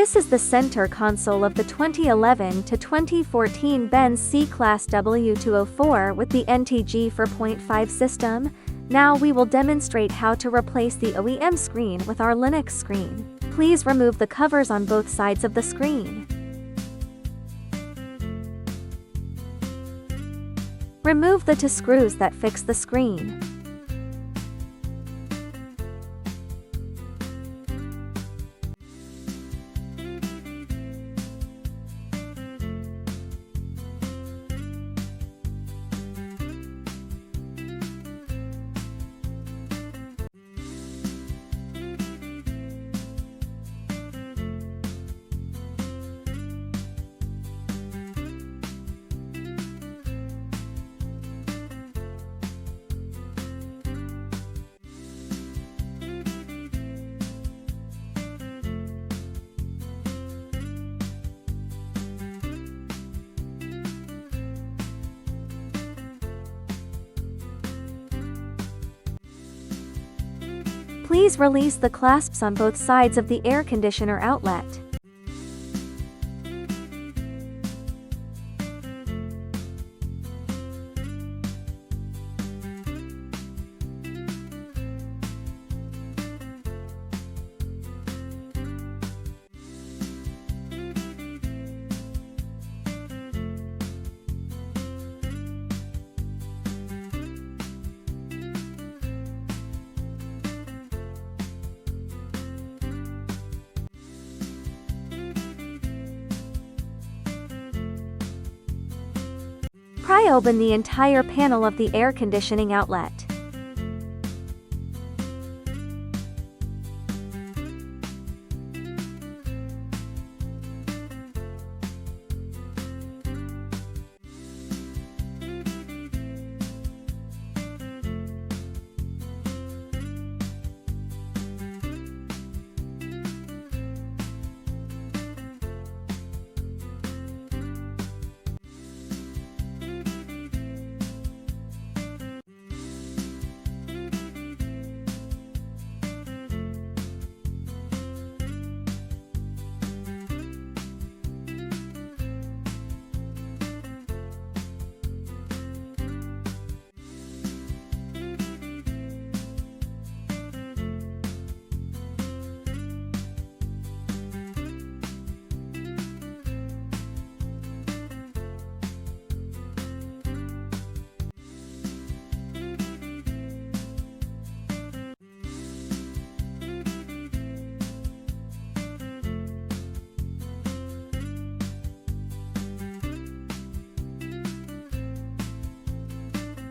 This is the center console of the 2011 to 2014 Benz C-Class W204 with the NTG4.5 system. Now we will demonstrate how to replace the OEM screen with our Linux screen. Please remove the covers on both sides of the screen. Remove the two screws that fix the screen. Please release the clasps on both sides of the air conditioner outlet. Pry open the entire panel of the air conditioning outlet.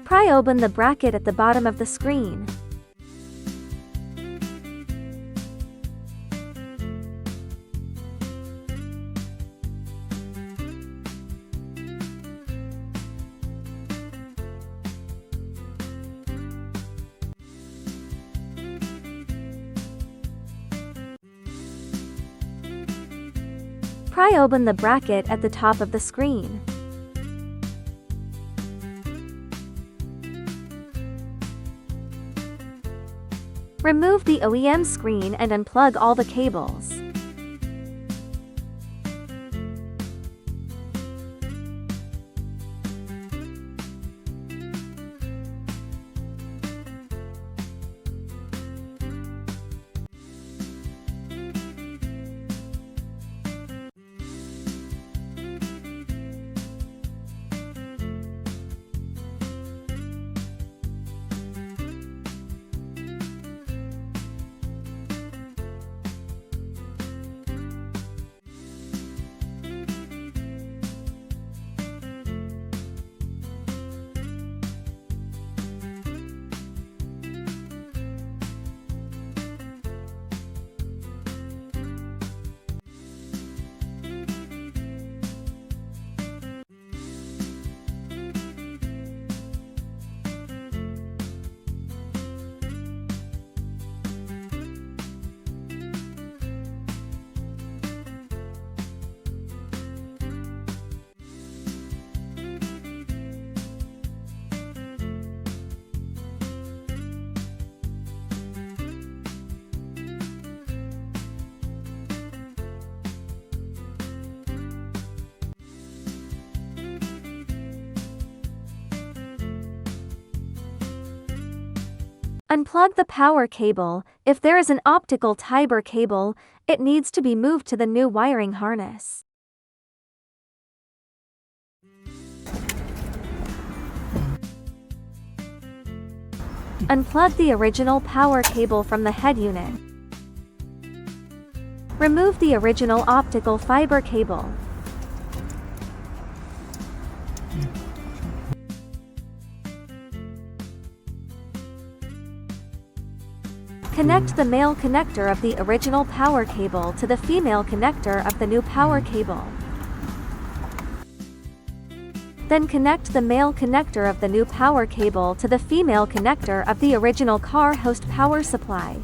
Pry open the bracket at the bottom of the screen. Pry open the bracket at the top of the screen. Remove the OEM screen and unplug all the cables. Unplug the power cable. If there is an optical fiber cable, it needs to be moved to the new wiring harness. Unplug the original power cable from the head unit. Remove the original optical fiber cable. Connect the male connector of the original power cable to the female connector of the new power cable. Then connect the male connector of the new power cable to the female connector of the original car host power supply.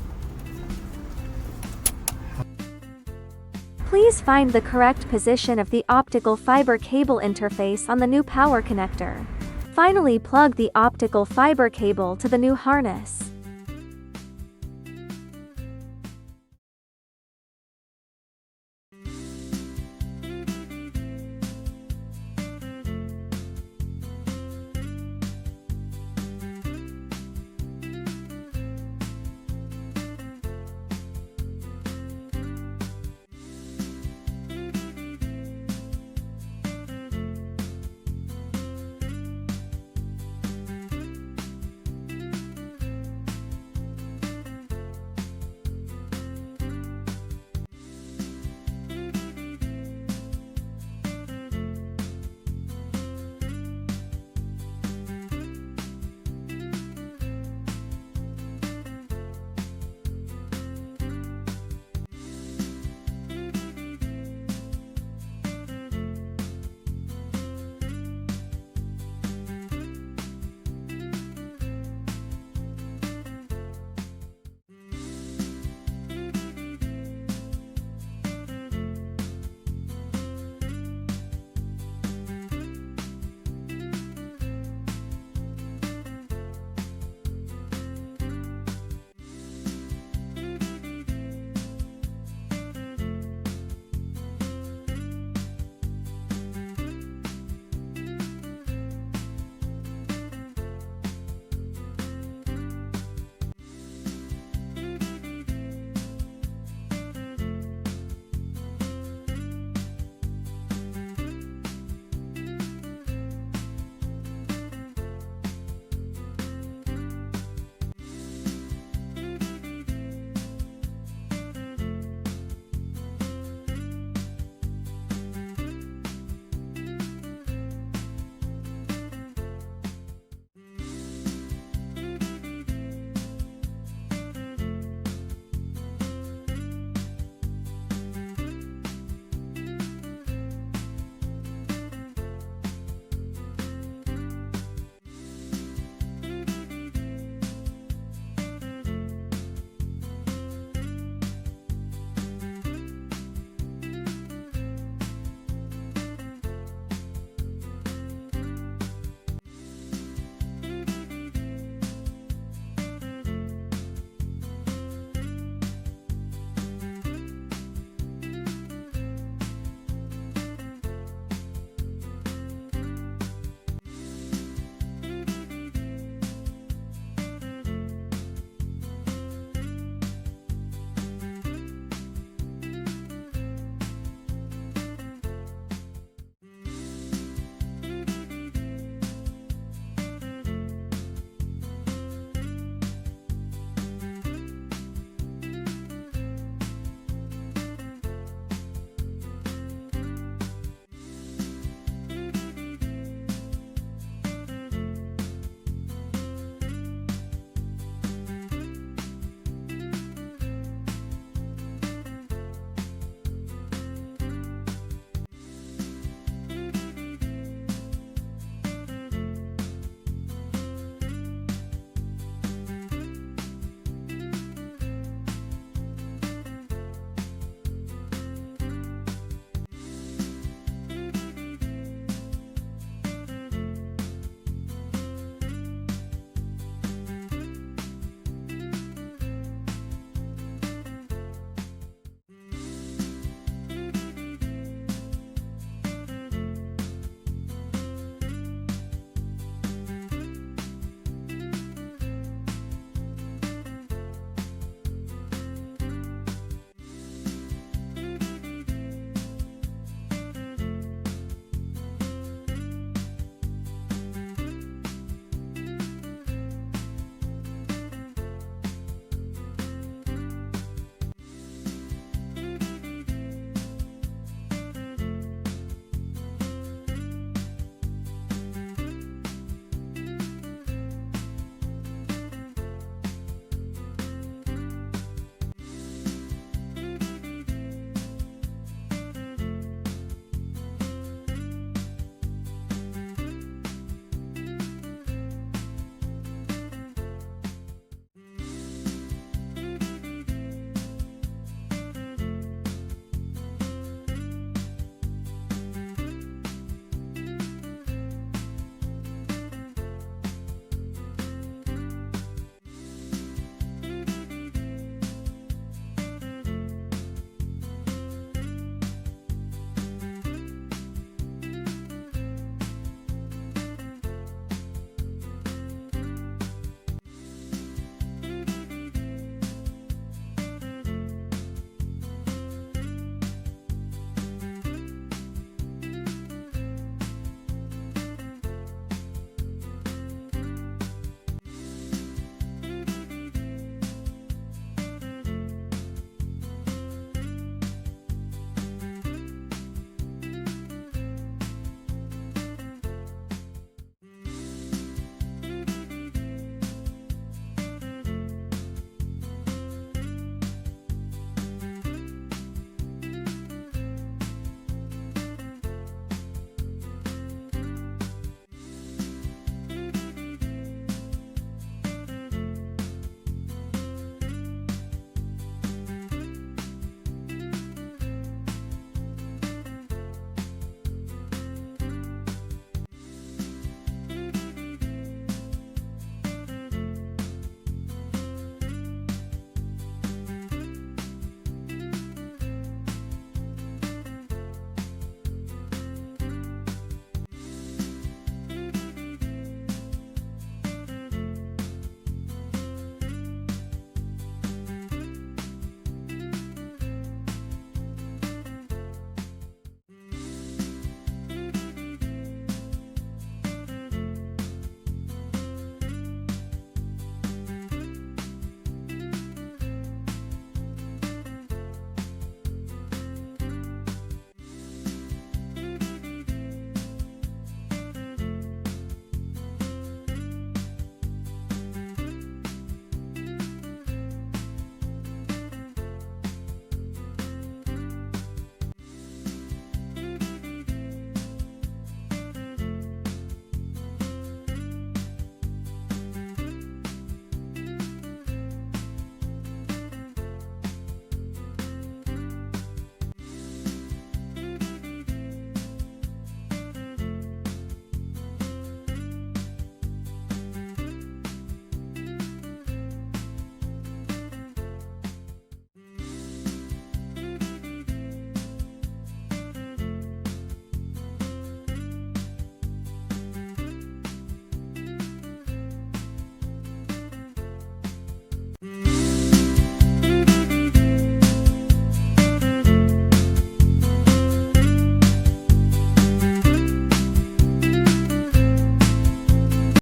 Please find the correct position of the optical fiber cable interface on the new power connector. Finally, plug the optical fiber cable to the new harness.